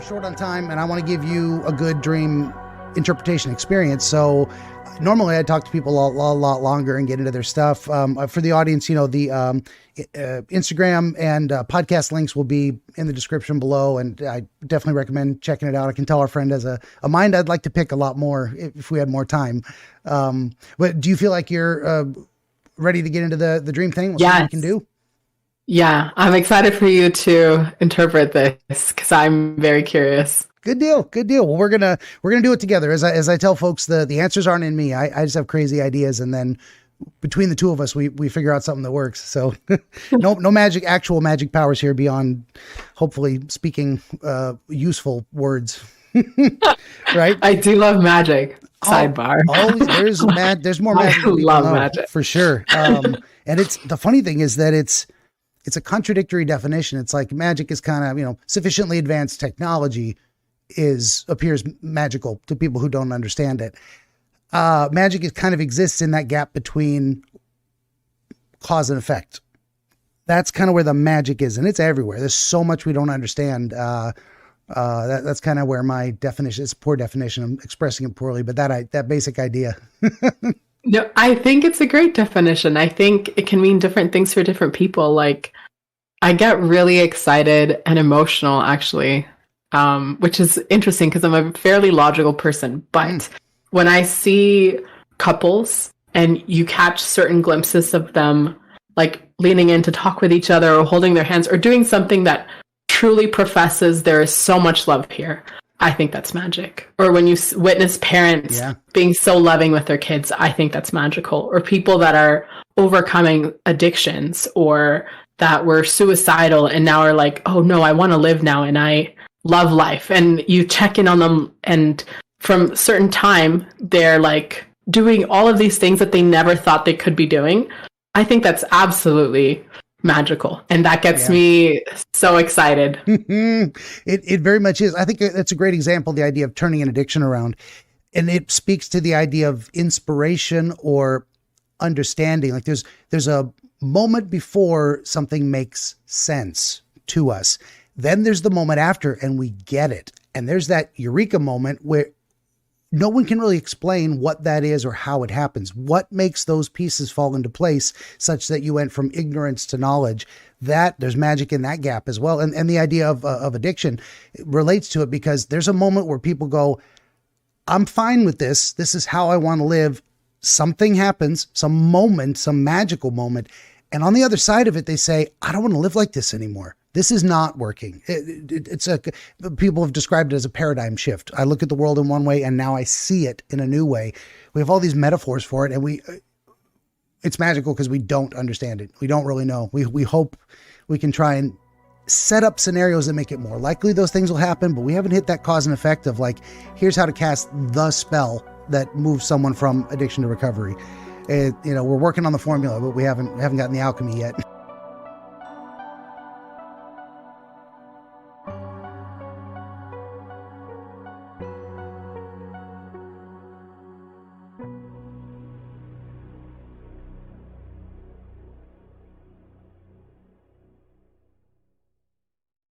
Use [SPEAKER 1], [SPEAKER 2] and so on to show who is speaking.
[SPEAKER 1] short on time, and I want to give you a good dream interpretation experience. So normally I talk to people a lot longer and get into their stuff. For the audience, the Instagram and podcast links will be in the description below, and I definitely recommend checking it out. I can tell our friend has a mind I'd like to pick a lot more if we had more time. But do you feel like you're ready to get into the dream thing? What we can do?
[SPEAKER 2] Yeah, I'm excited for you to interpret this because I'm very curious.
[SPEAKER 1] Good deal. Well, we're gonna do it together. As I tell folks, the answers aren't in me. I just have crazy ideas, and then between the two of us, we figure out something that works. So no actual magic powers here beyond hopefully speaking useful words. Right?
[SPEAKER 2] I do love magic. Sidebar.
[SPEAKER 1] There's more magic.
[SPEAKER 2] I love magic
[SPEAKER 1] for sure. And it's the funny thing is that it's a contradictory definition. It's like magic is kind of, sufficiently advanced technology appears magical to people who don't understand it. Magic kind of exists in that gap between cause and effect. That's kind of where the magic is, and it's everywhere. There's so much we don't understand. That's kind of where my definition is. Poor definition. I'm expressing it poorly, but that basic idea.
[SPEAKER 2] No, I think it's a great definition. I think it can mean different things for different people. Like, I get really excited and emotional, actually, which is interesting because I'm a fairly logical person. But when I see couples and you catch certain glimpses of them, like leaning in to talk with each other or holding their hands or doing something that truly professes there is so much love here, I think that's magic. Or when you witness parents being so loving with their kids, I think that's magical. Or people that are overcoming addictions or that were suicidal and now are like, oh no, I want to live now and I love life. And you check in on them, and from a certain time, they're like doing all of these things that they never thought they could be doing. I think that's absolutely magical, and that gets me so excited.
[SPEAKER 1] It very much is. I think that's a great example, the idea of turning an addiction around, and it speaks to the idea of inspiration or understanding. Like there's a moment before something makes sense to us, then there's the moment after and we get it, and there's that eureka moment where no one can really explain what that is or how it happens. What makes those pieces fall into place such that you went from ignorance to knowledge? That there's magic in that gap as well. And the idea of addiction relates to it, because there's a moment where people go, I'm fine with this. This is how I want to live. Something happens, some moment, some magical moment. And on the other side of it, they say, I don't want to live like this anymore. This is not working. People have described it as a paradigm shift. I look at the world in one way and now I see it in a new way. We have all these metaphors for it, and it's magical because we don't understand it. We don't really know. We hope we can try and set up scenarios that make it more likely those things will happen, but we haven't hit that cause and effect of like, here's how to cast the spell that moves someone from addiction to recovery. We're working on the formula, but we haven't gotten the alchemy yet.